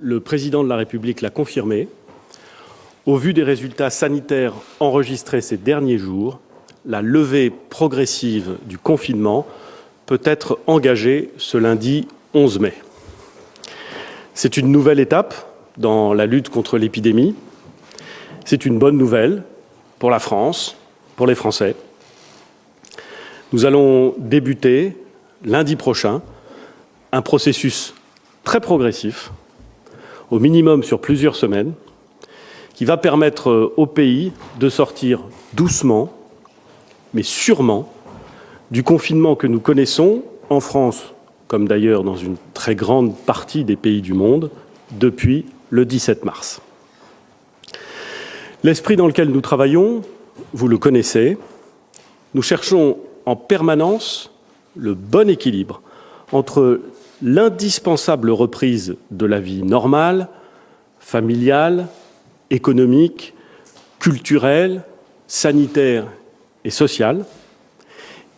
Le président de la République l'a confirmé. Au vu des résultats sanitaires enregistrés ces derniers jours, la levée progressive du confinement peut être engagée ce lundi 11 mai. C'est une nouvelle étape dans la lutte contre l'épidémie. C'est une bonne nouvelle pour la France, pour les Français. Nous allons débuter lundi prochain un processus très progressif, au minimum sur plusieurs semaines, qui va permettre au pays de sortir doucement, mais sûrement, du confinement que nous connaissons en France, comme d'ailleurs dans une très grande partie des pays du monde, depuis le 17 mars. L'esprit dans lequel nous travaillons, vous le connaissez, nous cherchons en permanence le bon équilibre entre l'indispensable reprise de la vie normale, familiale, économique, culturelle, sanitaire et sociale,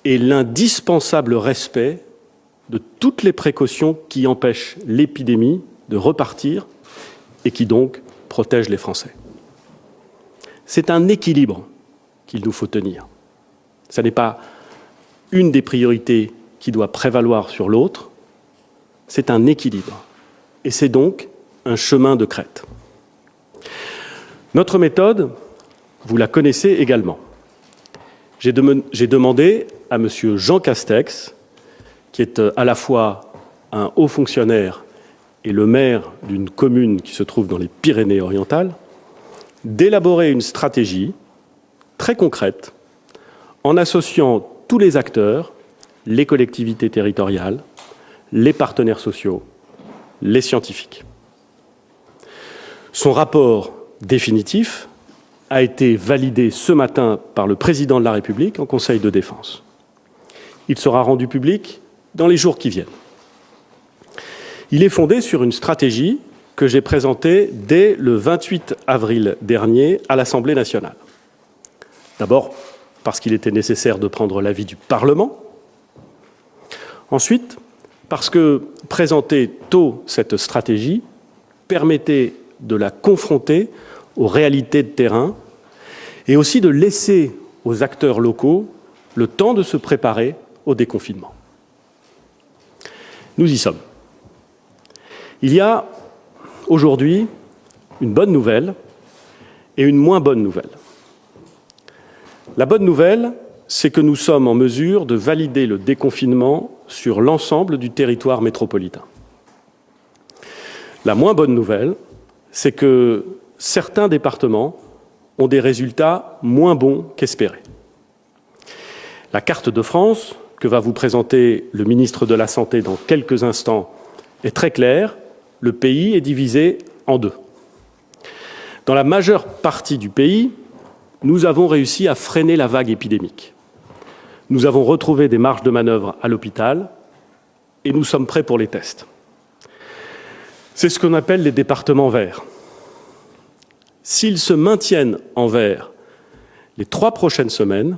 et l'indispensable respect de toutes les précautions qui empêchent l'épidémie de repartir et qui donc protègent les Français. C'est un équilibre qu'il nous faut tenir. Ce n'est pas une des priorités qui doit prévaloir sur l'autre, c'est un équilibre. Et c'est donc un chemin de crête. Notre méthode, vous la connaissez également. J'ai demandé à M. Jean Castex, qui est à la fois un haut fonctionnaire et le maire d'une commune qui se trouve dans les Pyrénées-Orientales, d'élaborer une stratégie très concrète en associant tous les acteurs, les collectivités territoriales, les partenaires sociaux, les scientifiques. Son rapport définitif a été validé ce matin par le président de la République en Conseil de défense. Il sera rendu public dans les jours qui viennent. Il est fondé sur une stratégie que j'ai présentée dès le 28 avril dernier à l'Assemblée nationale. D'abord, parce qu'il était nécessaire de prendre l'avis du Parlement. Ensuite, parce que présenter tôt cette stratégie permettait de la confronter aux réalités de terrain et aussi de laisser aux acteurs locaux le temps de se préparer au déconfinement. Nous y sommes. Il y a aujourd'hui une bonne nouvelle et une moins bonne nouvelle. La bonne nouvelle, c'est que nous sommes en mesure de valider le déconfinement sur l'ensemble du territoire métropolitain. La moins bonne nouvelle, c'est que certains départements ont des résultats moins bons qu'espérés. La carte de France, que va vous présenter le ministre de la Santé dans quelques instants, est très claire. Le pays est divisé en deux. Dans la majeure partie du pays, nous avons réussi à freiner la vague épidémique. Nous avons retrouvé des marges de manœuvre à l'hôpital et nous sommes prêts pour les tests. C'est ce qu'on appelle les départements verts. S'ils se maintiennent en vert les 3 prochaines semaines,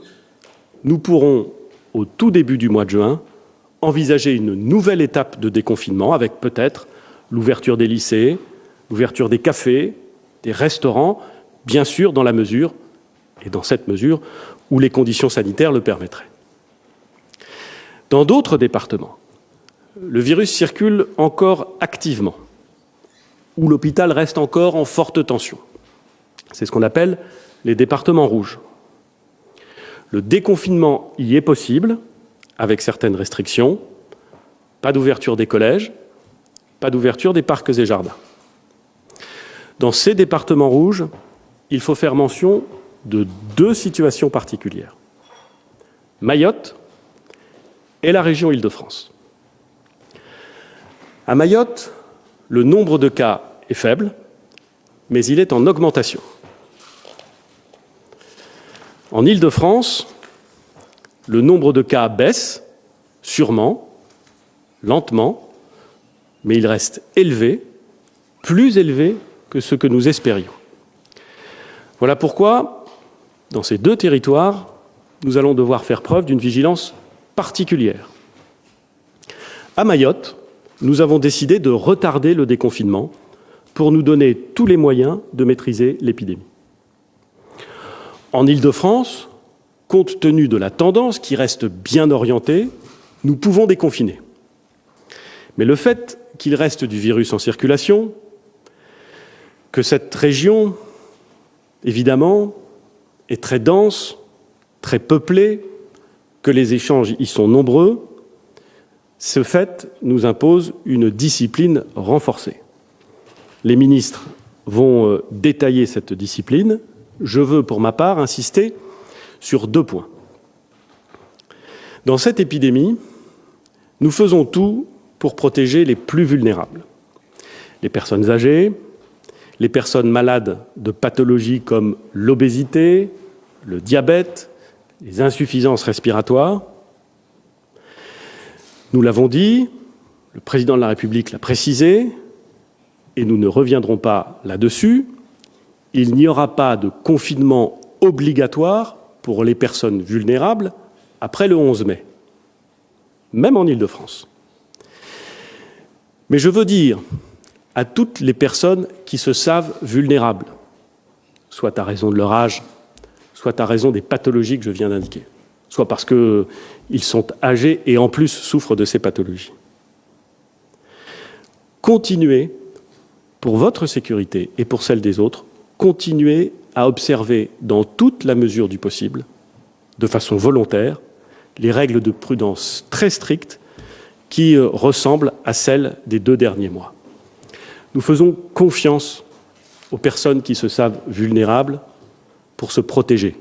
nous pourrons, au tout début du mois de juin, envisager une nouvelle étape de déconfinement avec peut-être l'ouverture des lycées, l'ouverture des cafés, des restaurants, bien sûr dans la mesure, et dans cette mesure, où les conditions sanitaires le permettraient. Dans d'autres départements, le virus circule encore activement, où l'hôpital reste encore en forte tension. C'est ce qu'on appelle les départements rouges. Le déconfinement y est possible, avec certaines restrictions, pas d'ouverture des collèges, pas d'ouverture des parcs et jardins. Dans ces départements rouges, il faut faire mention de 2 situations particulières. Mayotte et la région Île-de-France. À Mayotte, le nombre de cas est faible, mais il est en augmentation. En Île-de-France, le nombre de cas baisse, sûrement, lentement, mais il reste élevé, plus élevé que ce que nous espérions. Voilà pourquoi, dans ces 2 territoires, nous allons devoir faire preuve d'une vigilance particulière. À Mayotte, nous avons décidé de retarder le déconfinement pour nous donner tous les moyens de maîtriser l'épidémie. En Île-de-France, compte tenu de la tendance qui reste bien orientée, nous pouvons déconfiner. Mais le fait qu'il reste du virus en circulation, que cette région, évidemment, est très dense, très peuplée, que les échanges y sont nombreux, ce fait nous impose une discipline renforcée. Les ministres vont détailler cette discipline. Je veux, pour ma part, insister sur 2 points. Dans cette épidémie, nous faisons tout pour protéger les plus vulnérables. Les personnes âgées, les personnes malades de pathologies comme l'obésité, le diabète, les insuffisances respiratoires. Nous l'avons dit, le président de la République l'a précisé, et nous ne reviendrons pas là-dessus, il n'y aura pas de confinement obligatoire pour les personnes vulnérables après le 11 mai, même en Île-de-France. Mais je veux dire à toutes les personnes qui se savent vulnérables, soit à raison de leur âge, soit à raison des pathologies que je viens d'indiquer, soit parce qu'ils sont âgés et en plus souffrent de ces pathologies. Continuez, pour votre sécurité et pour celle des autres, continuez à observer dans toute la mesure du possible, de façon volontaire, les règles de prudence très strictes qui ressemblent à celles des 2 derniers mois. Nous faisons confiance aux personnes qui se savent vulnérables pour se protéger.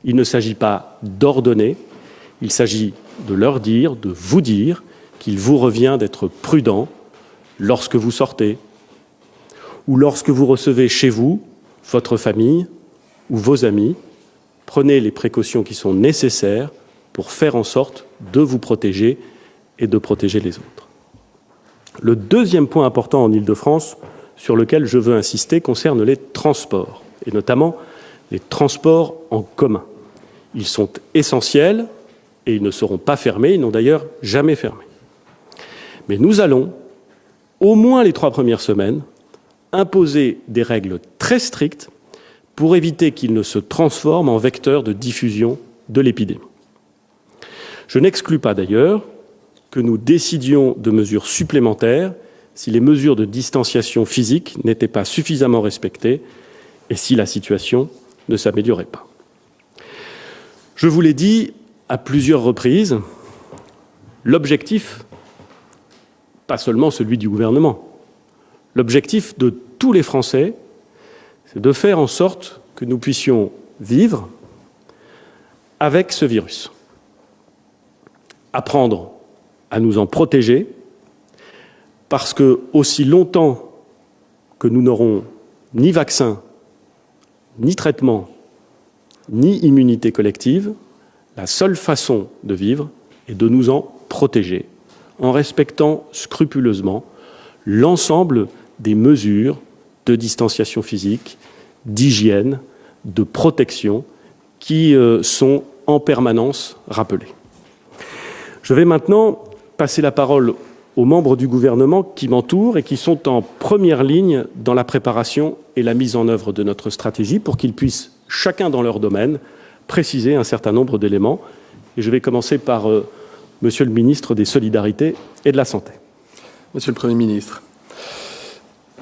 Il ne s'agit pas d'ordonner, il s'agit de leur dire, de vous dire qu'il vous revient d'être prudent lorsque vous sortez ou lorsque vous recevez chez vous votre famille ou vos amis. Prenez les précautions qui sont nécessaires pour faire en sorte de vous protéger et de protéger les autres. Le 2e point important en Île-de-France sur lequel je veux insister concerne les transports, et notamment les transports en commun. Ils sont essentiels et ils ne seront pas fermés, ils n'ont d'ailleurs jamais fermé. Mais nous allons, au moins les 3 premières semaines, imposer des règles très strictes pour éviter qu'ils ne se transforment en vecteurs de diffusion de l'épidémie. Je n'exclus pas d'ailleurs que nous décidions de mesures supplémentaires si les mesures de distanciation physique n'étaient pas suffisamment respectées et si la situation ne s'améliorait pas. Je vous l'ai dit à plusieurs reprises, l'objectif, pas seulement celui du gouvernement, l'objectif de tous les Français, c'est de faire en sorte que nous puissions vivre avec ce virus. Apprendre à nous en protéger, parce que aussi longtemps que nous n'aurons ni vaccin, ni traitement, ni immunité collective, la seule façon de vivre est de nous en protéger, en respectant scrupuleusement l'ensemble des mesures de distanciation physique, d'hygiène, de protection qui sont en permanence rappelées. Je vais maintenant passer la parole aux membres du gouvernement qui m'entourent et qui sont en première ligne dans la préparation et la mise en œuvre de notre stratégie pour qu'ils puissent, chacun dans leur domaine, préciser un certain nombre d'éléments. Et je vais commencer par Monsieur le ministre des Solidarités et de la Santé. Monsieur le Premier ministre,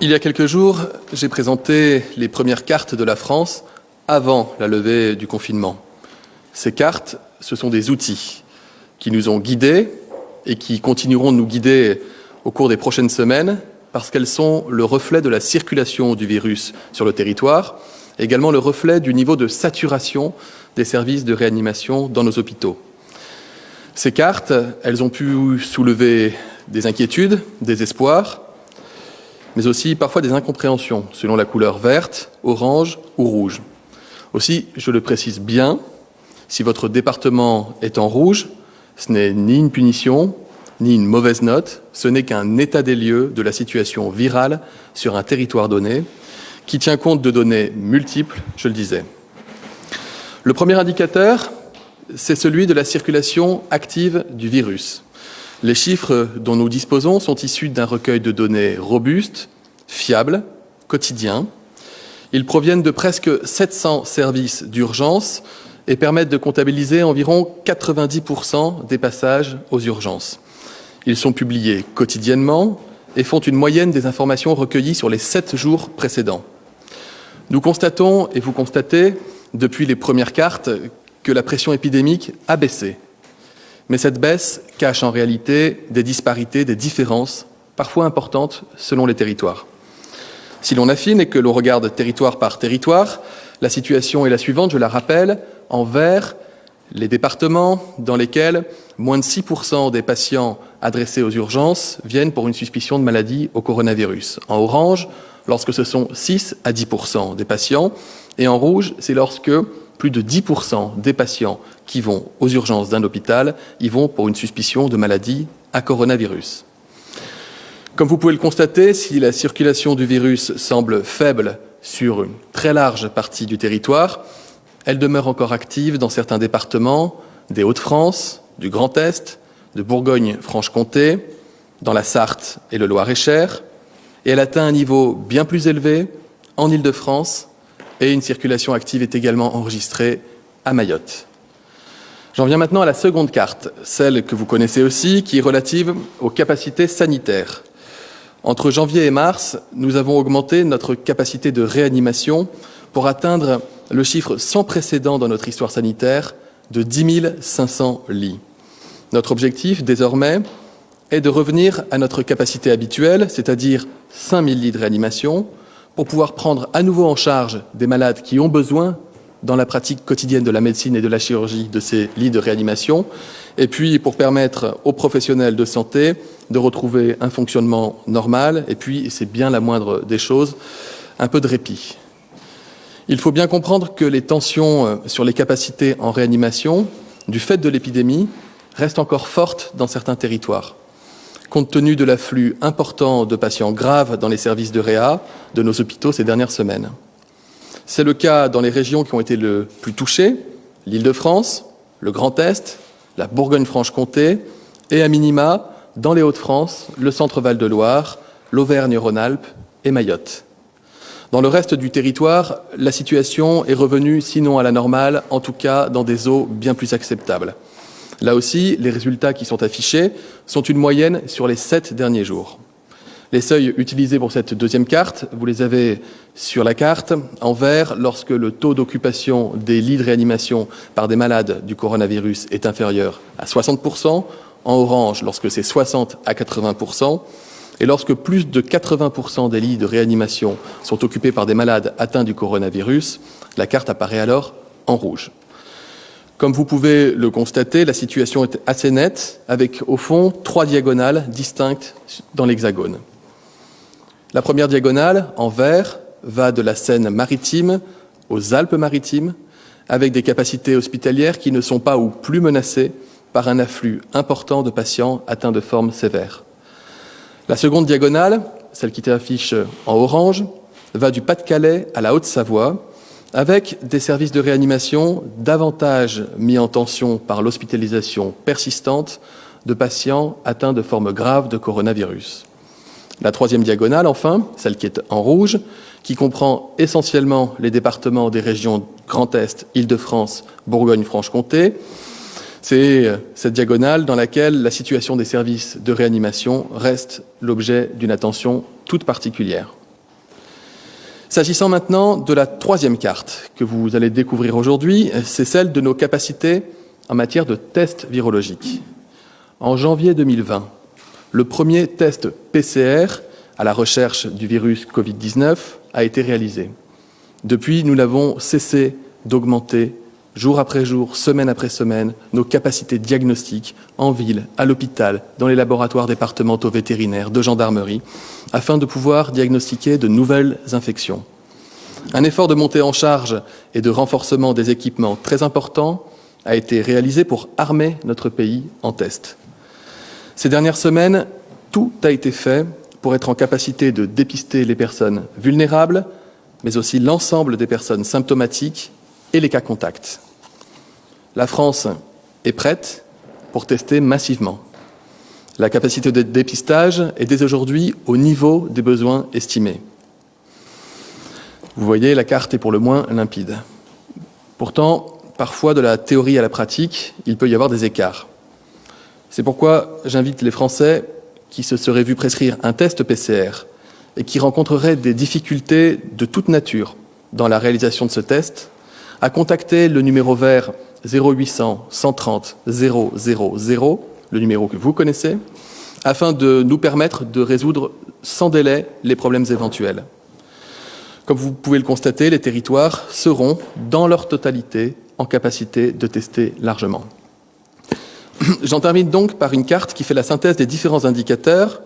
il y a quelques jours, j'ai présenté les premières cartes de la France avant la levée du confinement. Ces cartes, ce sont des outils qui nous ont guidés et qui continueront de nous guider au cours des prochaines semaines parce qu'elles sont le reflet de la circulation du virus sur le territoire, et également le reflet du niveau de saturation des services de réanimation dans nos hôpitaux. Ces cartes, elles ont pu soulever des inquiétudes, des espoirs, mais aussi parfois des incompréhensions selon la couleur verte, orange ou rouge. Aussi, je le précise bien, si votre département est en rouge, ce n'est ni une punition, ni une mauvaise note, ce n'est qu'un état des lieux de la situation virale sur un territoire donné, qui tient compte de données multiples, je le disais. Le premier indicateur, c'est celui de la circulation active du virus. Les chiffres dont nous disposons sont issus d'un recueil de données robuste, fiable quotidiens. Ils proviennent de presque 700 services d'urgence et permettent de comptabiliser environ 90% des passages aux urgences. Ils sont publiés quotidiennement et font une moyenne des informations recueillies sur les 7 jours précédents. Nous constatons, et vous constatez, depuis les premières cartes, que la pression épidémique a baissé. Mais cette baisse cache en réalité des disparités, des différences, parfois importantes selon les territoires. Si l'on affine et que l'on regarde territoire par territoire, la situation est la suivante, je la rappelle, en vert, les départements dans lesquels moins de 6% des patients adressés aux urgences viennent pour une suspicion de maladie au coronavirus. En orange, lorsque ce sont 6 à 10% des patients, et en rouge, c'est lorsque plus de 10% des patients qui vont aux urgences d'un hôpital y vont pour une suspicion de maladie à coronavirus. Comme vous pouvez le constater, si la circulation du virus semble faible sur une très large partie du territoire, elle demeure encore active dans certains départements des Hauts-de-France, du Grand Est, de Bourgogne-Franche-Comté, dans la Sarthe et le Loir-et-Cher, et elle atteint un niveau bien plus élevé en Île-de-France, et une circulation active est également enregistrée à Mayotte. J'en viens maintenant à la seconde carte, celle que vous connaissez aussi, qui est relative aux capacités sanitaires. Entre janvier et mars, nous avons augmenté notre capacité de réanimation pour atteindre le chiffre sans précédent dans notre histoire sanitaire de 10 500 lits. Notre objectif, désormais, est de revenir à notre capacité habituelle, c'est-à-dire 5 000 lits de réanimation, pour pouvoir prendre à nouveau en charge des malades qui ont besoin, dans la pratique quotidienne de la médecine et de la chirurgie, de ces lits de réanimation, et puis pour permettre aux professionnels de santé de retrouver un fonctionnement normal, et puis, et c'est bien la moindre des choses, un peu de répit. Il faut bien comprendre que les tensions sur les capacités en réanimation, du fait de l'épidémie, restent encore fortes dans certains territoires. Compte tenu de l'afflux important de patients graves dans les services de réa de nos hôpitaux ces dernières semaines. C'est le cas dans les régions qui ont été le plus touchées, l'Île-de-France, le Grand Est, la Bourgogne-Franche-Comté et, à minima, dans les Hauts-de-France, le Centre-Val de Loire, l'Auvergne-Rhône-Alpes et Mayotte. Dans le reste du territoire, la situation est revenue, sinon à la normale, en tout cas dans des eaux bien plus acceptables. Là aussi, les résultats qui sont affichés sont une moyenne sur les 7 derniers jours. Les seuils utilisés pour cette deuxième carte, vous les avez sur la carte, en vert, lorsque le taux d'occupation des lits de réanimation par des malades du coronavirus est inférieur à 60%, en orange, lorsque c'est 60 à 80%, et lorsque plus de 80% des lits de réanimation sont occupés par des malades atteints du coronavirus, la carte apparaît alors en rouge. Comme vous pouvez le constater, la situation est assez nette, avec au fond 3 diagonales distinctes dans l'hexagone. La première diagonale, en vert, va de la Seine-Maritime aux Alpes-Maritimes, avec des capacités hospitalières qui ne sont pas ou plus menacées par un afflux important de patients atteints de formes sévères. La seconde diagonale, celle qui s'affiche en orange, va du Pas-de-Calais à la Haute-Savoie, avec des services de réanimation davantage mis en tension par l'hospitalisation persistante de patients atteints de formes graves de coronavirus. La troisième diagonale, enfin, celle qui est en rouge, qui comprend essentiellement les départements des régions Grand Est, Île-de-France, Bourgogne-Franche-Comté, c'est cette diagonale dans laquelle la situation des services de réanimation reste l'objet d'une attention toute particulière. S'agissant maintenant de la troisième carte que vous allez découvrir aujourd'hui, c'est celle de nos capacités en matière de tests virologiques. En janvier 2020, le premier test PCR à la recherche du virus Covid-19 a été réalisé. Depuis, nous n'avons cessé d'augmenter, jour après jour, semaine après semaine, nos capacités diagnostiques en ville, à l'hôpital, dans les laboratoires départementaux vétérinaires, de gendarmerie, afin de pouvoir diagnostiquer de nouvelles infections. Un effort de montée en charge et de renforcement des équipements très important a été réalisé pour armer notre pays en tests. Ces dernières semaines, tout a été fait pour être en capacité de dépister les personnes vulnérables, mais aussi l'ensemble des personnes symptomatiques et les cas contacts. La France est prête pour tester massivement. La capacité de dépistage est dès aujourd'hui au niveau des besoins estimés. Vous voyez, la carte est pour le moins limpide. Pourtant, parfois, de la théorie à la pratique, il peut y avoir des écarts. C'est pourquoi j'invite les Français qui se seraient vus prescrire un test PCR et qui rencontreraient des difficultés de toute nature dans la réalisation de ce test, à contacter le numéro vert 0800 130 000, le numéro que vous connaissez, afin de nous permettre de résoudre sans délai les problèmes éventuels. Comme vous pouvez le constater, les territoires seront, dans leur totalité, en capacité de tester largement. J'en termine donc par une carte qui fait la synthèse des différents indicateurs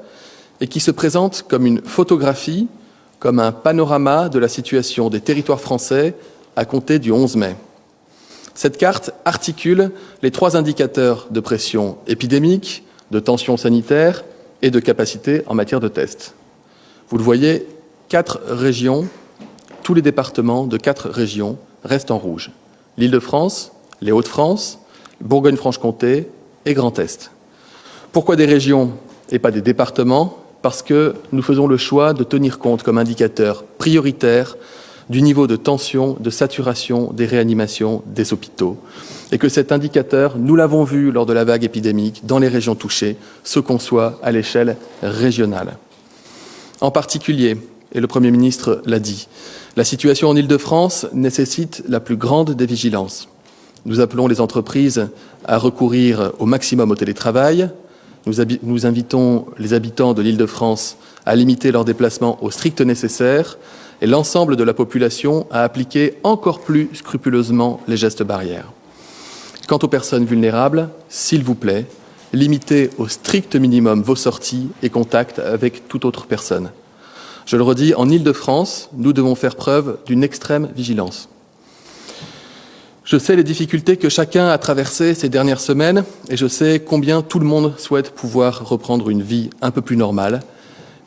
et qui se présente comme une photographie, comme un panorama de la situation des territoires français à compter du 11 mai. Cette carte articule les 3 indicateurs de pression épidémique, de tension sanitaire et de capacité en matière de tests. Vous le voyez, 4 régions, tous les départements de 4 régions restent en rouge. L'Île-de-France, les Hauts-de-France, Bourgogne-Franche-Comté et Grand Est. Pourquoi des régions et pas des départements ? Parce que nous faisons le choix de tenir compte comme indicateur prioritaire du niveau de tension, de saturation des réanimations des hôpitaux. Et que cet indicateur, nous l'avons vu lors de la vague épidémique dans les régions touchées, se conçoit à l'échelle régionale. En particulier, et le Premier ministre l'a dit, la situation en Île-de-France nécessite la plus grande des vigilances. Nous appelons les entreprises à recourir au maximum au télétravail. Nous invitons les habitants de l'Île-de-France à limiter leurs déplacements au strict nécessaire et l'ensemble de la population à appliquer encore plus scrupuleusement les gestes barrières. Quant aux personnes vulnérables, s'il vous plaît, limitez au strict minimum vos sorties et contacts avec toute autre personne. Je le redis, en Île-de-France, nous devons faire preuve d'une extrême vigilance. Je sais les difficultés que chacun a traversées ces dernières semaines et je sais combien tout le monde souhaite pouvoir reprendre une vie un peu plus normale.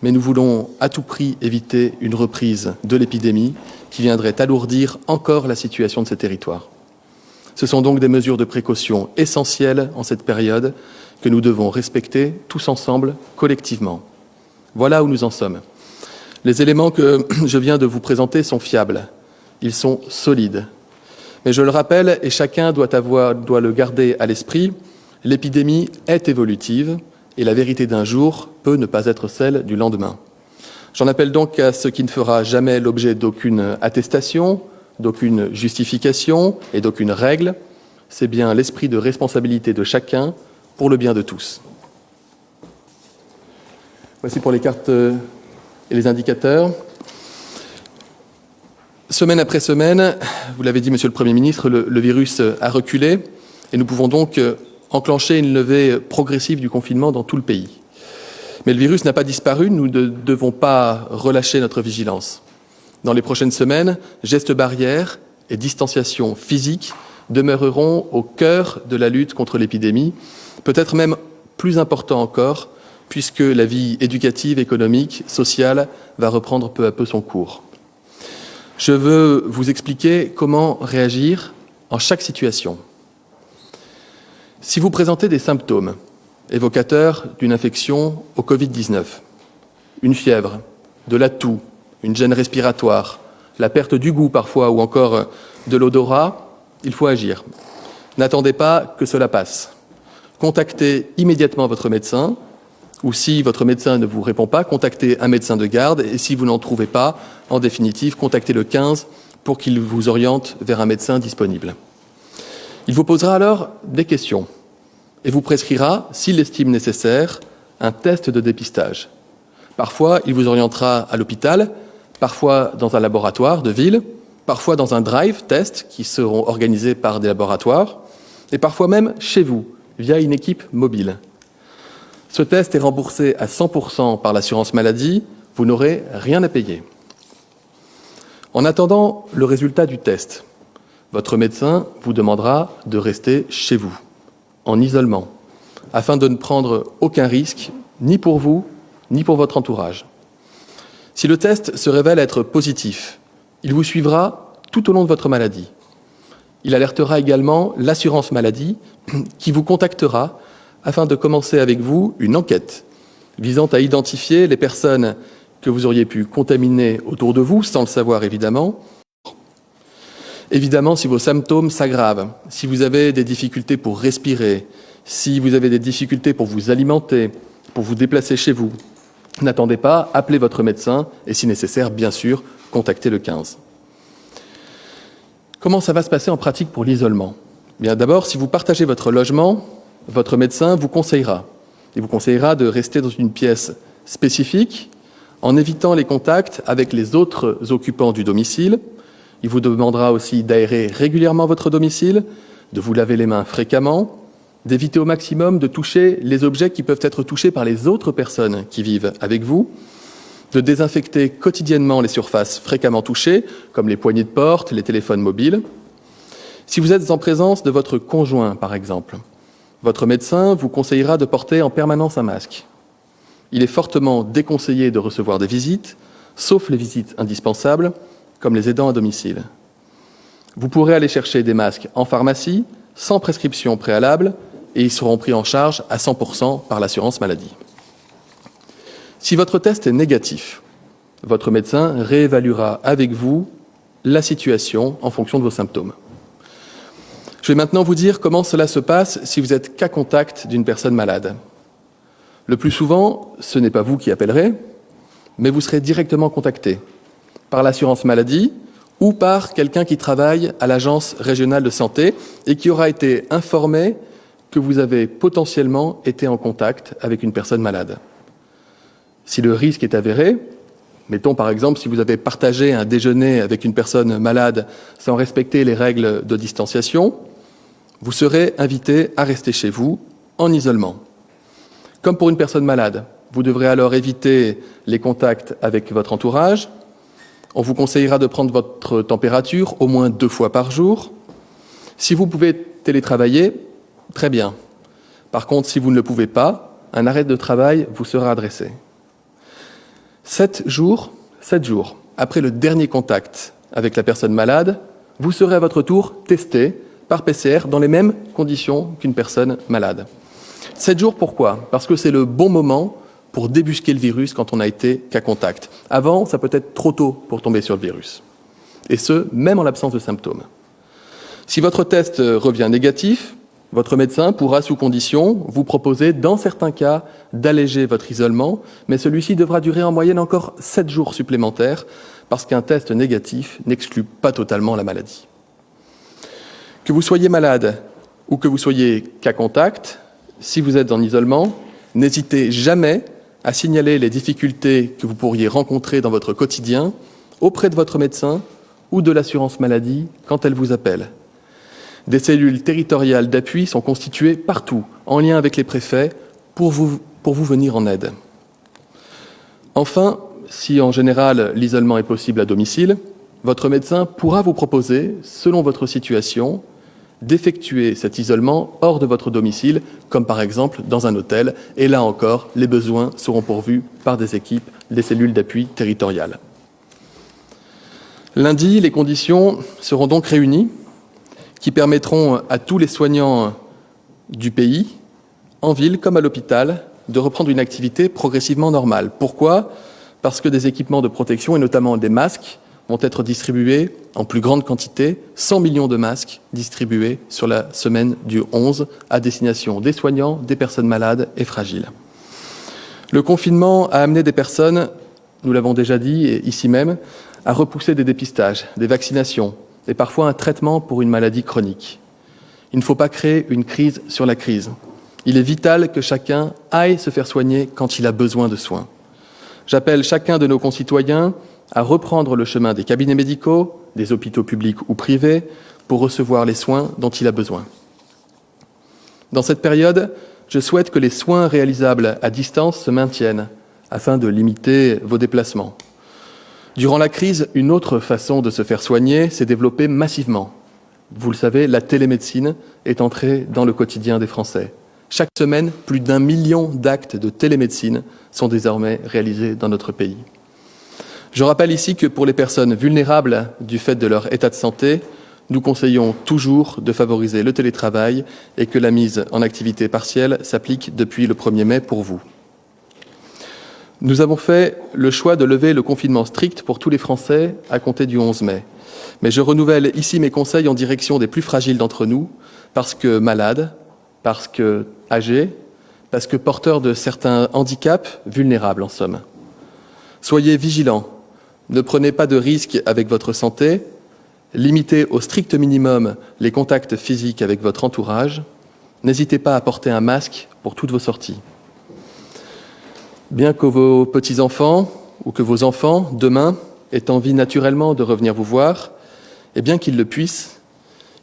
Mais nous voulons à tout prix éviter une reprise de l'épidémie qui viendrait alourdir encore la situation de ces territoires. Ce sont donc des mesures de précaution essentielles en cette période que nous devons respecter tous ensemble, collectivement. Voilà où nous en sommes. Les éléments que je viens de vous présenter sont fiables. Ils sont solides. Mais je le rappelle, et chacun doit le garder à l'esprit, l'épidémie est évolutive et la vérité d'un jour peut ne pas être celle du lendemain. J'en appelle donc à ce qui ne fera jamais l'objet d'aucune attestation, d'aucune justification et d'aucune règle. C'est bien l'esprit de responsabilité de chacun pour le bien de tous. Voici pour les cartes et les indicateurs. Semaine après semaine, vous l'avez dit, Monsieur le Premier ministre, le virus a reculé et nous pouvons donc enclencher une levée progressive du confinement dans tout le pays. Mais le virus n'a pas disparu, nous ne devons pas relâcher notre vigilance. Dans les prochaines semaines, gestes barrières et distanciation physique demeureront au cœur de la lutte contre l'épidémie, peut-être même plus important encore, puisque la vie éducative, économique, sociale va reprendre peu à peu son cours. Je veux vous expliquer comment réagir en chaque situation. Si vous présentez des symptômes évocateurs d'une infection au Covid-19, une fièvre, de la toux, une gêne respiratoire, la perte du goût parfois ou encore de l'odorat, il faut agir. N'attendez pas que cela passe. Contactez immédiatement votre médecin ou si votre médecin ne vous répond pas, contactez un médecin de garde et si vous n'en trouvez pas, en définitive, contactez le 15 pour qu'il vous oriente vers un médecin disponible. Il vous posera alors des questions et vous prescrira, s'il l'estime nécessaire, un test de dépistage. Parfois, il vous orientera à l'hôpital, parfois dans un laboratoire de ville, parfois dans un drive test qui seront organisés par des laboratoires, et parfois même chez vous, via une équipe mobile. Ce test est remboursé à 100% par l'assurance maladie, vous n'aurez rien à payer. En attendant le résultat du test, votre médecin vous demandera de rester chez vous, en isolement, afin de ne prendre aucun risque, ni pour vous, ni pour votre entourage. Si le test se révèle être positif, il vous suivra tout au long de votre maladie. Il alertera également l'assurance maladie qui vous contactera afin de commencer avec vous une enquête visant à identifier les personnes que vous auriez pu contaminer autour de vous, sans le savoir évidemment. Évidemment, si vos symptômes s'aggravent, si vous avez des difficultés pour respirer, si vous avez des difficultés pour vous alimenter, pour vous déplacer chez vous, n'attendez pas, appelez votre médecin et si nécessaire, bien sûr, contactez le 15. Comment ça va se passer en pratique pour l'isolement ? Bien, d'abord, si vous partagez votre logement, votre médecin vous conseillera. Il vous conseillera de rester dans une pièce spécifique en évitant les contacts avec les autres occupants du domicile. Il vous demandera aussi d'aérer régulièrement votre domicile, de vous laver les mains fréquemment, d'éviter au maximum de toucher les objets qui peuvent être touchés par les autres personnes qui vivent avec vous, de désinfecter quotidiennement les surfaces fréquemment touchées, comme les poignées de porte, les téléphones mobiles. Si vous êtes en présence de votre conjoint, par exemple, votre médecin vous conseillera de porter en permanence un masque. Il est fortement déconseillé de recevoir des visites, sauf les visites indispensables, comme les aidants à domicile. Vous pourrez aller chercher des masques en pharmacie, sans prescription préalable, et ils seront pris en charge à 100% par l'assurance maladie. Si votre test est négatif, votre médecin réévaluera avec vous la situation en fonction de vos symptômes. Je vais maintenant vous dire comment cela se passe si vous êtes cas contact d'une personne malade. Le plus souvent, ce n'est pas vous qui appellerez, mais vous serez directement contacté par l'assurance maladie ou par quelqu'un qui travaille à l'agence régionale de santé et qui aura été informé que vous avez potentiellement été en contact avec une personne malade. Si le risque est avéré, mettons par exemple si vous avez partagé un déjeuner avec une personne malade sans respecter les règles de distanciation, vous serez invité à rester chez vous en isolement. Comme pour une personne malade, vous devrez alors éviter les contacts avec votre entourage. On vous conseillera de prendre votre température au moins 2 fois par jour. Si vous pouvez télétravailler, très bien. Par contre, si vous ne le pouvez pas, un arrêt de travail vous sera adressé. 7 jours après le dernier contact avec la personne malade, vous serez à votre tour testé par PCR dans les mêmes conditions qu'une personne malade. 7 jours, pourquoi ? Parce que c'est le bon moment pour débusquer le virus quand on a été cas contact. Avant, ça peut être trop tôt pour tomber sur le virus. Et ce, même en l'absence de symptômes. Si votre test revient négatif, votre médecin pourra, sous condition, vous proposer, dans certains cas, d'alléger votre isolement, mais celui-ci devra durer en moyenne encore 7 jours supplémentaires, parce qu'un test négatif n'exclut pas totalement la maladie. Que vous soyez malade ou que vous soyez cas contact, si vous êtes en isolement, n'hésitez jamais à signaler les difficultés que vous pourriez rencontrer dans votre quotidien auprès de votre médecin ou de l'assurance maladie quand elle vous appelle. Des cellules territoriales d'appui sont constituées partout, en lien avec les préfets, pour vous venir en aide. Enfin, si en général l'isolement est possible à domicile, votre médecin pourra vous proposer, selon votre situation, d'effectuer cet isolement hors de votre domicile, comme par exemple dans un hôtel, et là encore, les besoins seront pourvus par des équipes des cellules d'appui territoriales. Lundi, les conditions seront donc réunies qui permettront à tous les soignants du pays, en ville comme à l'hôpital, de reprendre une activité progressivement normale. Pourquoi ? Parce que des équipements de protection, et notamment des masques, vont être distribués en plus grande quantité, 100 millions de masques distribués sur la semaine du 11 à destination des soignants, des personnes malades et fragiles. Le confinement a amené des personnes, nous l'avons déjà dit ici même, à repousser des dépistages, des vaccinations et parfois un traitement pour une maladie chronique. Il ne faut pas créer une crise sur la crise. Il est vital que chacun aille se faire soigner quand il a besoin de soins. J'appelle chacun de nos concitoyens à reprendre le chemin des cabinets médicaux, des hôpitaux publics ou privés, pour recevoir les soins dont il a besoin. Dans cette période, je souhaite que les soins réalisables à distance se maintiennent, afin de limiter vos déplacements. Durant la crise, une autre façon de se faire soigner s'est développée massivement. Vous le savez, la télémédecine est entrée dans le quotidien des Français. Chaque semaine, plus d'1 million d'actes de télémédecine sont désormais réalisés dans notre pays. Je rappelle ici que pour les personnes vulnérables du fait de leur état de santé, nous conseillons toujours de favoriser le télétravail et que la mise en activité partielle s'applique depuis le 1er mai pour vous. Nous avons fait le choix de lever le confinement strict pour tous les Français à compter du 11 mai. Mais je renouvelle ici mes conseils en direction des plus fragiles d'entre nous, parce que malades, parce que âgés, parce que porteurs de certains handicaps, vulnérables en somme. Soyez vigilants, ne prenez pas de risques avec votre santé, limitez au strict minimum les contacts physiques avec votre entourage, n'hésitez pas à porter un masque pour toutes vos sorties. Bien que vos petits-enfants ou que vos enfants, demain, aient envie naturellement de revenir vous voir, et bien qu'ils le puissent,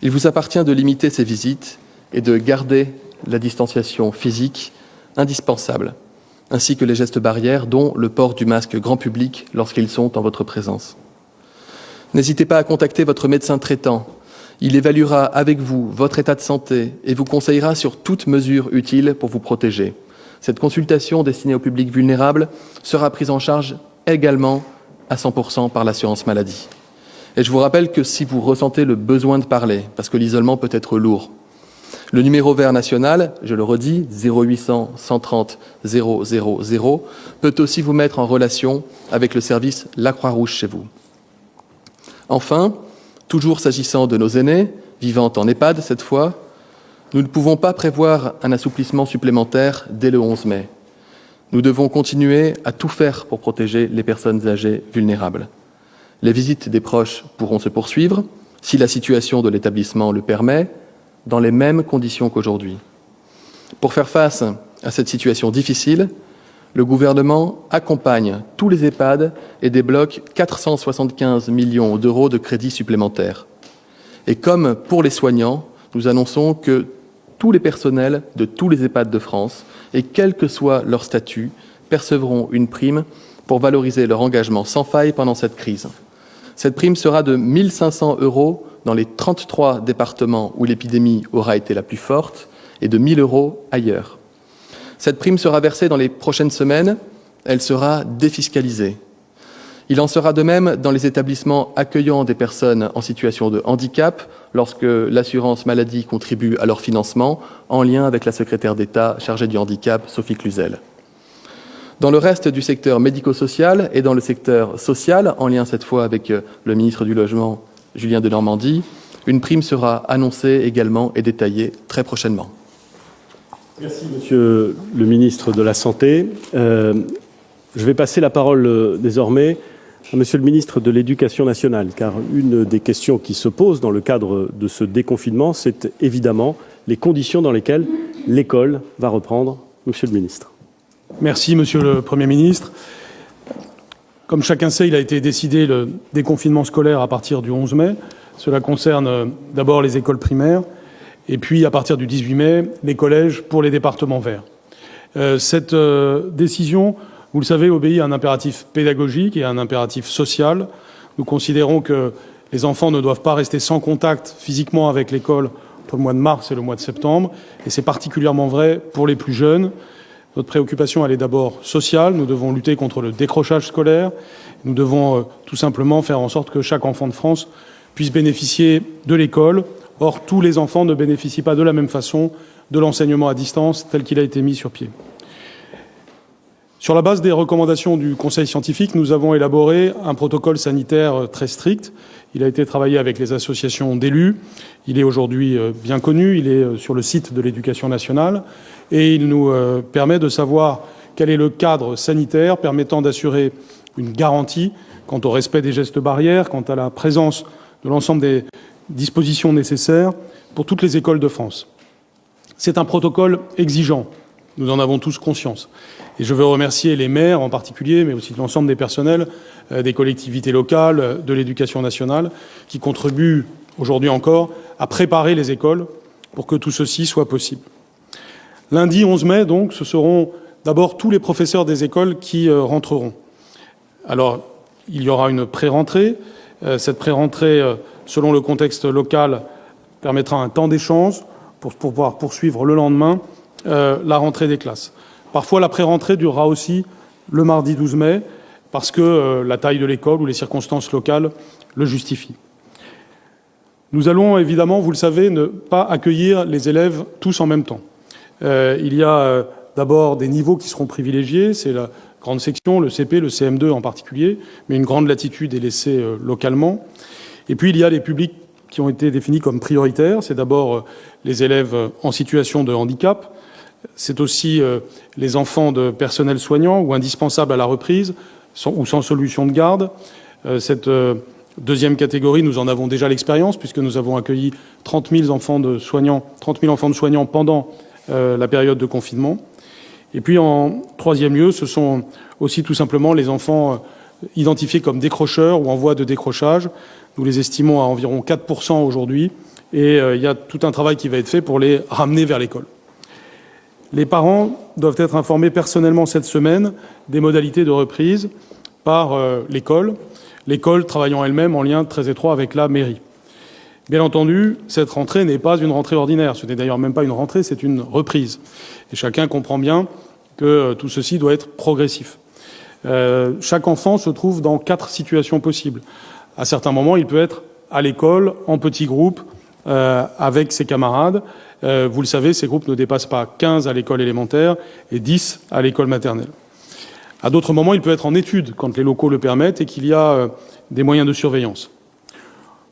il vous appartient de limiter ces visites et de garder la distanciation physique indispensable, ainsi que les gestes barrières, dont le port du masque grand public lorsqu'ils sont en votre présence. N'hésitez pas à contacter votre médecin traitant. Il évaluera avec vous votre état de santé et vous conseillera sur toute mesure utile pour vous protéger. Cette consultation destinée au public vulnérable sera prise en charge également à 100% par l'assurance maladie. Et je vous rappelle que si vous ressentez le besoin de parler, parce que l'isolement peut être lourd, le numéro vert national, je le redis, 0800 130 000, peut aussi vous mettre en relation avec le service La Croix-Rouge chez vous. Enfin, toujours s'agissant de nos aînés, vivant en EHPAD cette fois, nous ne pouvons pas prévoir un assouplissement supplémentaire dès le 11 mai. Nous devons continuer à tout faire pour protéger les personnes âgées vulnérables. Les visites des proches pourront se poursuivre, si la situation de l'établissement le permet, dans les mêmes conditions qu'aujourd'hui. Pour faire face à cette situation difficile, le gouvernement accompagne tous les EHPAD et débloque 475 millions d'euros de crédits supplémentaires. Et comme pour les soignants, nous annonçons que tous les personnels de tous les EHPAD de France, et quel que soit leur statut, percevront une prime pour valoriser leur engagement sans faille pendant cette crise. Cette prime sera de 1 500 € dans les 33 départements où l'épidémie aura été la plus forte et de 1 000 € ailleurs. Cette prime sera versée dans les prochaines semaines, elle sera défiscalisée. Il en sera de même dans les établissements accueillant des personnes en situation de handicap lorsque l'assurance maladie contribue à leur financement en lien avec la secrétaire d'État chargée du handicap, Sophie Cluzel. Dans le reste du secteur médico-social et dans le secteur social, en lien cette fois avec le ministre du Logement, Julien Denormandie, une prime sera annoncée également et détaillée très prochainement. Merci, Monsieur le ministre de la Santé. Je vais passer la parole désormais à Monsieur le ministre de l'Éducation nationale, car une des questions qui se posent dans le cadre de ce déconfinement, c'est évidemment les conditions dans lesquelles l'école va reprendre. Monsieur le ministre. Merci, Monsieur le Premier ministre. Comme chacun sait, il a été décidé le déconfinement scolaire à partir du 11 mai. Cela concerne d'abord les écoles primaires et puis, à partir du 18 mai, les collèges pour les départements verts. Cette décision, vous le savez, obéit à un impératif pédagogique et à un impératif social. Nous considérons que les enfants ne doivent pas rester sans contact physiquement avec l'école entre le mois de mars et le mois de septembre, et c'est particulièrement vrai pour les plus jeunes. Notre préoccupation, elle est d'abord sociale. Nous devons lutter contre le décrochage scolaire. Nous devons tout simplement faire en sorte que chaque enfant de France puisse bénéficier de l'école. Or, tous les enfants ne bénéficient pas de la même façon de l'enseignement à distance tel qu'il a été mis sur pied. Sur la base des recommandations du Conseil scientifique, nous avons élaboré un protocole sanitaire très strict. Il a été travaillé avec les associations d'élus. Il est aujourd'hui bien connu. Il est sur le site de l'Éducation nationale. Et il nous permet de savoir quel est le cadre sanitaire permettant d'assurer une garantie quant au respect des gestes barrières, quant à la présence de l'ensemble des dispositions nécessaires pour toutes les écoles de France. C'est un protocole exigeant. Nous en avons tous conscience. Et je veux remercier les maires en particulier, mais aussi l'ensemble des personnels des collectivités locales, de l'Éducation nationale, qui contribuent aujourd'hui encore à préparer les écoles pour que tout ceci soit possible. Lundi 11 mai, donc, ce seront d'abord tous les professeurs des écoles qui rentreront. Alors, il y aura une pré-rentrée. Cette pré-rentrée, selon le contexte local, permettra un temps d'échange pour pouvoir poursuivre le lendemain la rentrée des classes. Parfois, la pré-rentrée durera aussi le mardi 12 mai, parce que la taille de l'école ou les circonstances locales le justifient. Nous allons évidemment, vous le savez, ne pas accueillir les élèves tous en même temps. Il y a d'abord des niveaux qui seront privilégiés, c'est grande section, le CP, le CM2 en particulier, mais une grande latitude est laissée localement. Et puis il y a les publics qui ont été définis comme prioritaires. C'est d'abord les élèves en situation de handicap. C'est aussi les enfants de personnel soignant ou indispensables à la reprise ou sans solution de garde. Cette deuxième catégorie, nous en avons déjà l'expérience puisque nous avons accueilli 30 000 enfants de soignants pendant la période de confinement. Et puis en troisième lieu, ce sont aussi tout simplement les enfants identifiés comme décrocheurs ou en voie de décrochage. Nous les estimons à environ 4% aujourd'hui et il y a tout un travail qui va être fait pour les ramener vers l'école. Les parents doivent être informés personnellement cette semaine des modalités de reprise par l'école travaillant elle-même en lien très étroit avec la mairie. Bien entendu, cette rentrée n'est pas une rentrée ordinaire, ce n'est d'ailleurs même pas une rentrée, c'est une reprise. Et chacun comprend bien que tout ceci doit être progressif. Chaque enfant se trouve dans 4 situations possibles. À certains moments, il peut être à l'école, en petits groupes, avec ses camarades. Vous le savez, ces groupes ne dépassent pas 15 à l'école élémentaire et 10 à l'école maternelle. À d'autres moments, il peut être en études, quand les locaux le permettent et qu'il y a des moyens de surveillance.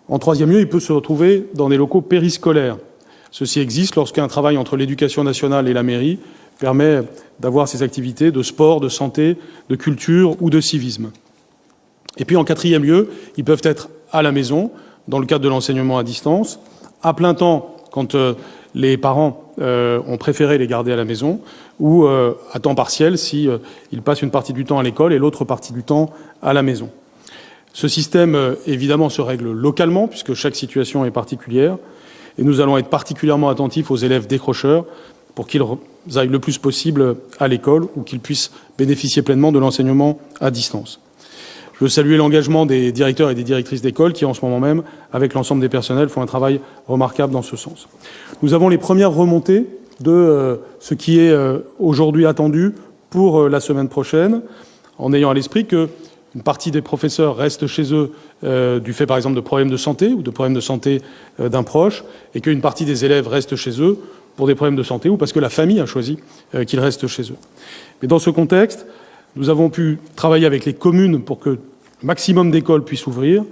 En troisième lieu, il peut se retrouver dans des locaux périscolaires. Ceci existe lorsqu'un travail entre l'éducation nationale et la mairie permet d'avoir ces activités de sport, de santé, de culture ou de civisme. Et puis en quatrième lieu, ils peuvent être à la maison, dans le cadre de l'enseignement à distance, à plein temps quand les parents ont préféré les garder à la maison, ou à temps partiel si ils passent une partie du temps à l'école et l'autre partie du temps à la maison. Ce système, évidemment, se règle localement, puisque chaque situation est particulière, et nous allons être particulièrement attentifs aux élèves décrocheurs pour qu'ils aillent le plus possible à l'école ou qu'ils puissent bénéficier pleinement de l'enseignement à distance. Je veux saluer l'engagement des directeurs et des directrices d'école qui, en ce moment même, avec l'ensemble des personnels, font un travail remarquable dans ce sens. Nous avons les premières remontées de ce qui est aujourd'hui attendu pour la semaine prochaine, en ayant à l'esprit qu'une partie des professeurs restent chez eux du fait, par exemple, de problèmes de santé ou de problèmes de santé d'un proche, et qu'une partie des élèves restent chez eux pour des problèmes de santé ou parce que la famille a choisi qu'ils restent chez eux. Mais dans ce contexte, nous avons pu travailler avec les communes pour que le maximum d'écoles puissent ouvrir.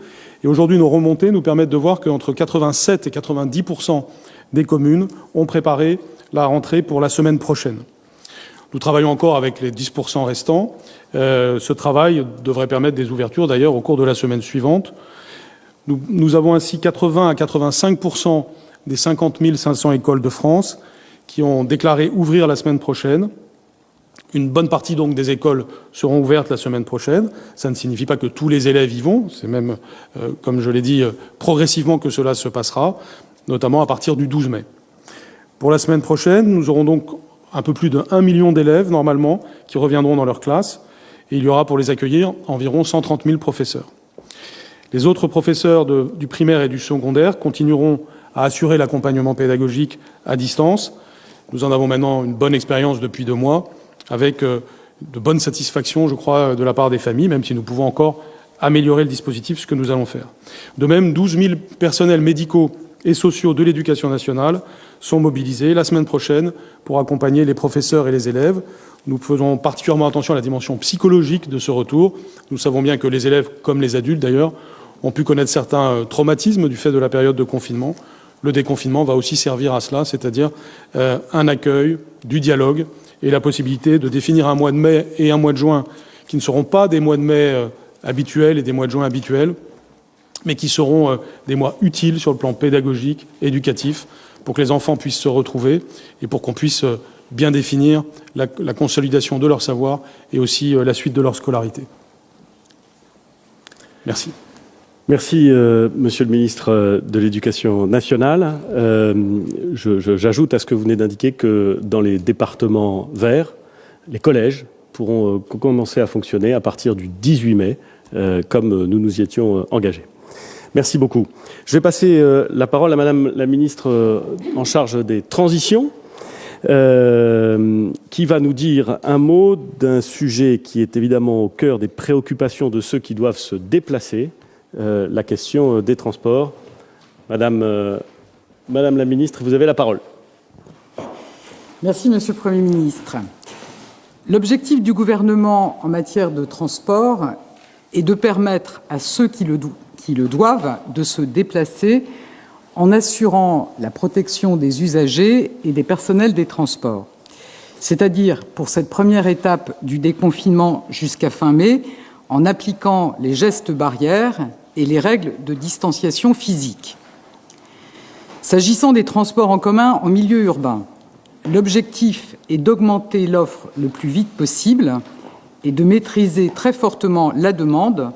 Et aujourd'hui, nos remontées nous permettent de voir qu'entre 87 et 90% des communes ont préparé la rentrée pour la semaine prochaine. Nous travaillons encore avec les 10% restants. Ce travail devrait permettre des ouvertures, d'ailleurs, au cours de la semaine suivante. Nous avons ainsi 80 à 85% des 50 500 écoles de France qui ont déclaré ouvrir la semaine prochaine. Une bonne partie donc des écoles seront ouvertes la semaine prochaine. Ça ne signifie pas que tous les élèves y vont. C'est même, comme je l'ai dit, progressivement que cela se passera, notamment à partir du 12 mai. Pour la semaine prochaine, nous aurons donc un peu plus de 1 million d'élèves, normalement, qui reviendront dans leur classe. Et il y aura pour les accueillir environ 130 000 professeurs. Les autres professeurs du primaire et du secondaire continueront à assurer l'accompagnement pédagogique à distance. Nous en avons maintenant une bonne expérience depuis 2 mois, avec de bonnes satisfactions, je crois, de la part des familles, même si nous pouvons encore améliorer le dispositif, ce que nous allons faire. De même, 12 000 personnels médicaux et sociaux de l'éducation nationale sont mobilisés la semaine prochaine pour accompagner les professeurs et les élèves. Nous faisons particulièrement attention à la dimension psychologique de ce retour. Nous savons bien que les élèves, comme les adultes d'ailleurs, ont pu connaître certains traumatismes du fait de la période de confinement. Le déconfinement va aussi servir à cela, c'est-à-dire un accueil, du dialogue et la possibilité de définir un mois de mai et un mois de juin qui ne seront pas des mois de mai habituels et des mois de juin habituels, mais qui seront des mois utiles sur le plan pédagogique, éducatif, pour que les enfants puissent se retrouver et pour qu'on puisse bien définir la consolidation de leur savoir et aussi la suite de leur scolarité. Merci. Merci, Monsieur le ministre de l'Éducation nationale. J'ajoute à ce que vous venez d'indiquer que dans les départements verts, les collèges pourront commencer à fonctionner à partir du 18 mai, comme nous nous y étions engagés. Merci beaucoup. Je vais passer la parole à Madame la ministre en charge des transitions, qui va nous dire un mot d'un sujet qui est évidemment au cœur des préoccupations de ceux qui doivent se déplacer, la question des transports. Madame la ministre, vous avez la parole. Merci, Monsieur le Premier ministre. L'objectif du gouvernement en matière de transport est de permettre à ceux qui le doivent de se déplacer en assurant la protection des usagers et des personnels des transports. C'est-à-dire, pour cette première étape du déconfinement jusqu'à fin mai, en appliquant les gestes barrières et les règles de distanciation physique. S'agissant des transports en commun en milieu urbain, l'objectif est d'augmenter l'offre le plus vite possible et de maîtriser très fortement la demande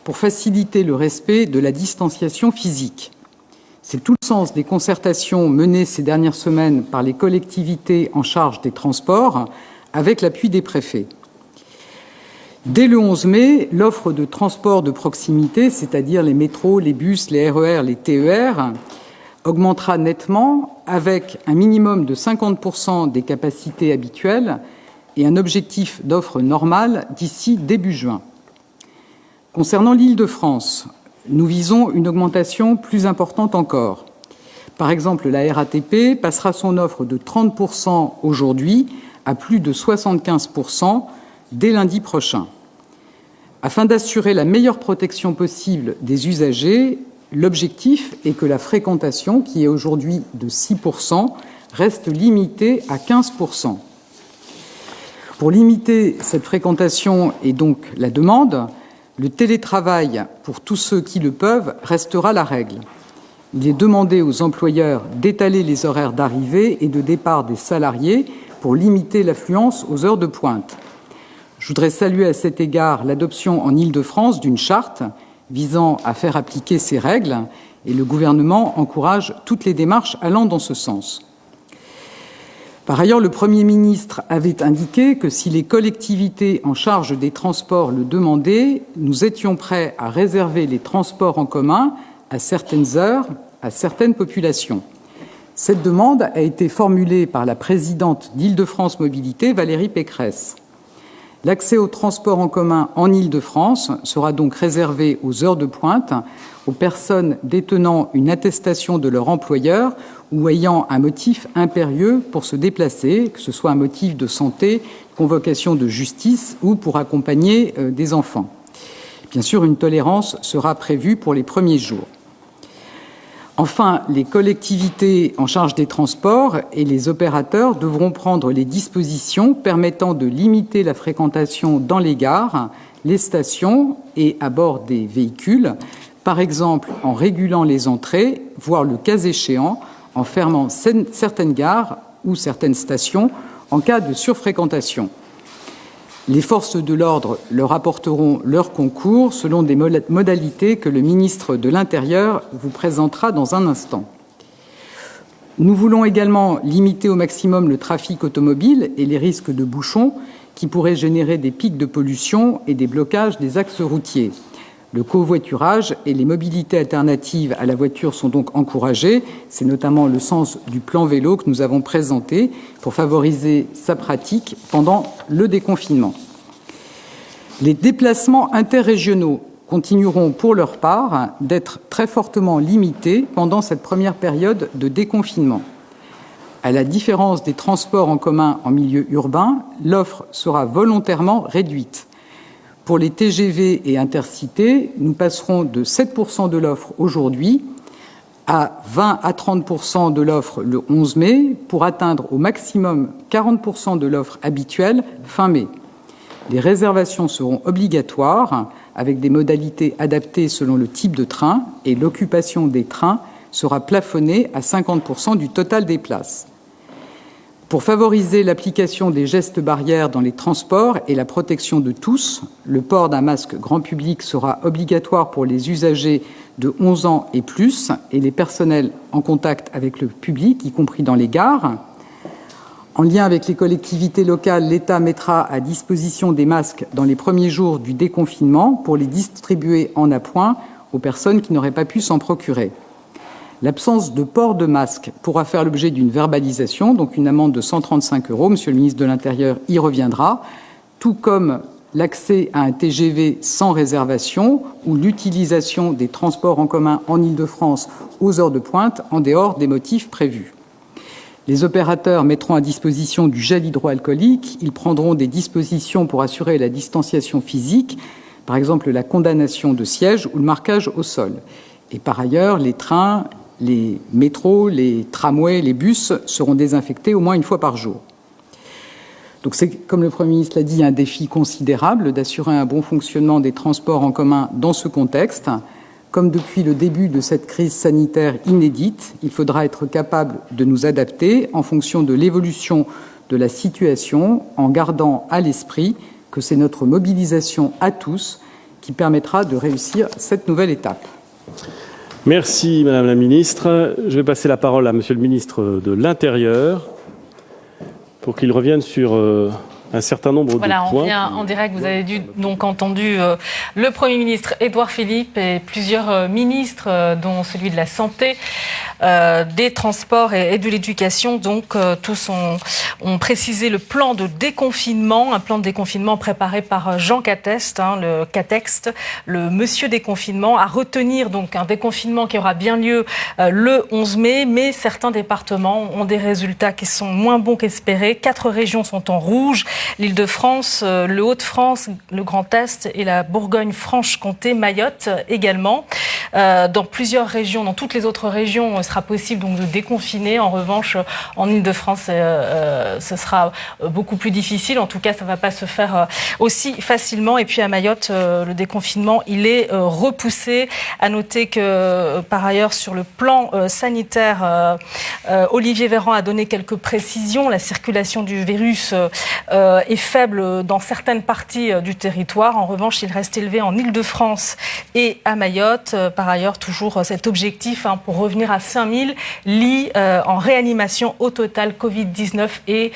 pour faciliter le respect de la distanciation physique. C'est tout le sens des concertations menées ces dernières semaines par les collectivités en charge des transports avec l'appui des préfets. Dès le 11 mai, l'offre de transport de proximité, c'est-à-dire les métros, les bus, les RER, les TER, augmentera nettement avec un minimum de 50% des capacités habituelles et un objectif d'offre normale d'ici début juin. Concernant l'Île-de-France, nous visons une augmentation plus importante encore. Par exemple, la RATP passera son offre de 30% aujourd'hui à plus de 75% dès lundi prochain. Afin d'assurer la meilleure protection possible des usagers, l'objectif est que la fréquentation, qui est aujourd'hui de 6%, reste limitée à 15%. Pour limiter cette fréquentation et donc la demande, le télétravail, pour tous ceux qui le peuvent, restera la règle. Il est demandé aux employeurs d'étaler les horaires d'arrivée et de départ des salariés pour limiter l'affluence aux heures de pointe. Je voudrais saluer à cet égard l'adoption en Île-de-France d'une charte visant à faire appliquer ces règles, et le gouvernement encourage toutes les démarches allant dans ce sens. Par ailleurs, le Premier ministre avait indiqué que si les collectivités en charge des transports le demandaient, nous étions prêts à réserver les transports en commun à certaines heures, à certaines populations. Cette demande a été formulée par la présidente d'Île-de-France Mobilités, Valérie Pécresse. L'accès aux transports en commun en Île-de-France sera donc réservé aux heures de pointe, aux personnes détenant une attestation de leur employeur ou ayant un motif impérieux pour se déplacer, que ce soit un motif de santé, convocation de justice ou pour accompagner des enfants. Bien sûr, une tolérance sera prévue pour les premiers jours. Enfin, les collectivités en charge des transports et les opérateurs devront prendre les dispositions permettant de limiter la fréquentation dans les gares, les stations et à bord des véhicules, par exemple en régulant les entrées, voire le cas échéant, en fermant certaines gares ou certaines stations en cas de surfréquentation. Les forces de l'ordre leur apporteront leur concours selon des modalités que le ministre de l'Intérieur vous présentera dans un instant. Nous voulons également limiter au maximum le trafic automobile et les risques de bouchons qui pourraient générer des pics de pollution et des blocages des axes routiers. Le covoiturage et les mobilités alternatives à la voiture sont donc encouragées. C'est notamment le sens du plan vélo que nous avons présenté pour favoriser sa pratique pendant le déconfinement. Les déplacements interrégionaux continueront pour leur part d'être très fortement limités pendant cette première période de déconfinement. À la différence des transports en commun en milieu urbain, l'offre sera volontairement réduite. Pour les TGV et Intercités, nous passerons de 7% de l'offre aujourd'hui à 20 à 30% de l'offre le 11 mai pour atteindre au maximum 40% de l'offre habituelle fin mai. Les réservations seront obligatoires avec des modalités adaptées selon le type de train et l'occupation des trains sera plafonnée à 50% du total des places. Pour favoriser l'application des gestes barrières dans les transports et la protection de tous, le port d'un masque grand public sera obligatoire pour les usagers de 11 ans et plus et les personnels en contact avec le public, y compris dans les gares. En lien avec les collectivités locales, l'État mettra à disposition des masques dans les premiers jours du déconfinement pour les distribuer en appoint aux personnes qui n'auraient pas pu s'en procurer. L'absence de port de masque pourra faire l'objet d'une verbalisation, donc une amende de 135 €. Monsieur le ministre de l'Intérieur y reviendra, tout comme l'accès à un TGV sans réservation ou l'utilisation des transports en commun en Île-de-France aux heures de pointe en dehors des motifs prévus. Les opérateurs mettront à disposition du gel hydroalcoolique. Ils prendront des dispositions pour assurer la distanciation physique, par exemple la condamnation de sièges ou le marquage au sol. Et par ailleurs, les trains, les métros, les tramways, les bus seront désinfectés au moins une fois par jour. Donc c'est, comme le Premier ministre l'a dit, un défi considérable d'assurer un bon fonctionnement des transports en commun dans ce contexte. Comme depuis le début de cette crise sanitaire inédite, il faudra être capable de nous adapter en fonction de l'évolution de la situation, en gardant à l'esprit que c'est notre mobilisation à tous qui permettra de réussir cette nouvelle étape. Merci Madame la Ministre. Je vais passer la parole à Monsieur le Ministre de l'Intérieur pour qu'il revienne sur un certain nombre de points. Voilà, on vient en direct. Vous avez donc entendu le Premier ministre Édouard Philippe et plusieurs ministres, dont celui de la Santé, des Transports et de l'Éducation. Donc, tous ont précisé le plan de déconfinement, un plan de déconfinement préparé par Jean Castex, le Castex, le monsieur déconfinement, à retenir donc un déconfinement qui aura bien lieu le 11 mai, mais certains départements ont des résultats qui sont moins bons qu'espérés. 4 régions sont en rouge. L'Île-de-France, le Hauts-de-France, le Grand Est et la Bourgogne-Franche-Comté, Mayotte également. Dans plusieurs régions, dans toutes les autres régions, il sera possible donc de déconfiner. En revanche, en Île-de-France, ce sera beaucoup plus difficile. En tout cas, ça ne va pas se faire aussi facilement. Et puis à Mayotte, le déconfinement, il est repoussé. À noter que, par ailleurs, sur le plan sanitaire, Olivier Véran a donné quelques précisions. La circulation du virus est faible dans certaines parties du territoire. En revanche, il reste élevé en Île-de-France et à Mayotte. Par ailleurs, toujours cet objectif pour revenir à 5000 lits en réanimation au total Covid-19 et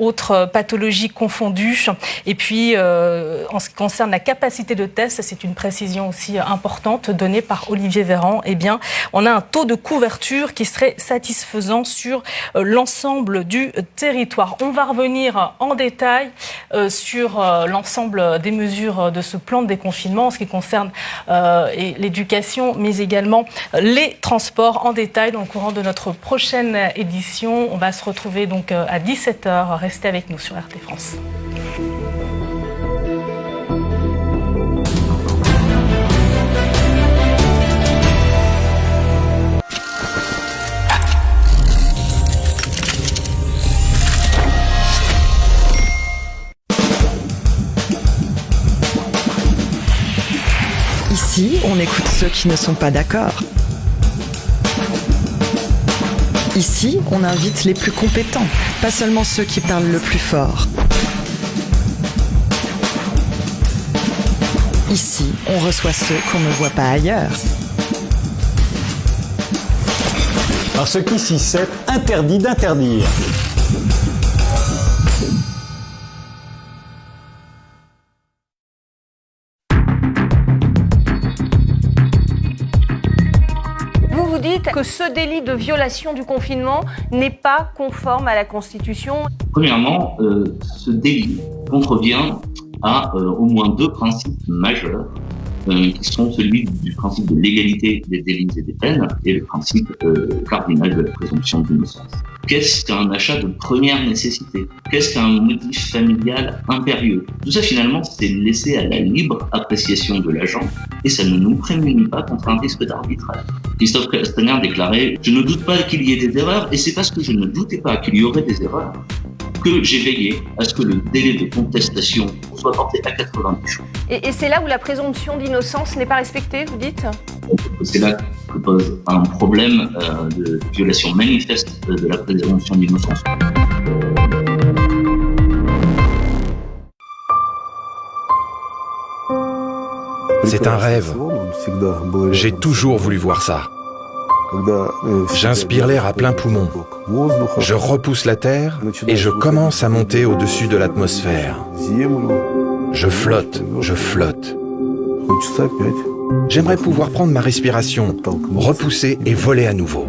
autres pathologies confondues. Et puis, en ce qui concerne la capacité de test, c'est une précision aussi importante donnée par Olivier Véran. Eh bien, on a un taux de couverture qui serait satisfaisant sur l'ensemble du territoire. On va revenir en détail sur l'ensemble des mesures de ce plan de déconfinement en ce qui concerne l'éducation, mais également les transports en détail dans le courant de notre prochaine édition. On va se retrouver donc à 17h. Restez avec nous sur RT France. Ici, on écoute ceux qui ne sont pas d'accord. Ici, on invite les plus compétents, pas seulement ceux qui parlent le plus fort. Ici, on reçoit ceux qu'on ne voit pas ailleurs. Parce qu'ici, c'est interdit d'interdire. Que ce délit de violation du confinement n'est pas conforme à la Constitution. Premièrement, ce délit contrevient à au moins 2 principes majeurs qui sont celui du principe de l'égalité des délits et des peines et le principe cardinal de la présomption d'innocence. Qu'est-ce qu'un achat de première nécessité? Qu'est-ce qu'un motif familial impérieux? Tout ça, finalement, c'est laissé à la libre appréciation de l'agent et ça ne nous prémunit pas contre un risque d'arbitrage. Christophe Castaner déclarait « Je ne doute pas qu'il y ait des erreurs et c'est parce que je ne doutais pas qu'il y aurait des erreurs que j'ai veillé à ce que le délai de contestation soit porté à 90 jours. » Et c'est là où la présomption d'innocence n'est pas respectée, vous dites? C'est là que pose un problème de violation manifeste de la présomption d'innocence. C'est un rêve. J'ai toujours voulu voir ça. J'inspire l'air à plein poumon. Je repousse la terre et je commence à monter au-dessus de l'atmosphère. Je flotte, je flotte. J'aimerais pouvoir prendre ma respiration, repousser et voler à nouveau.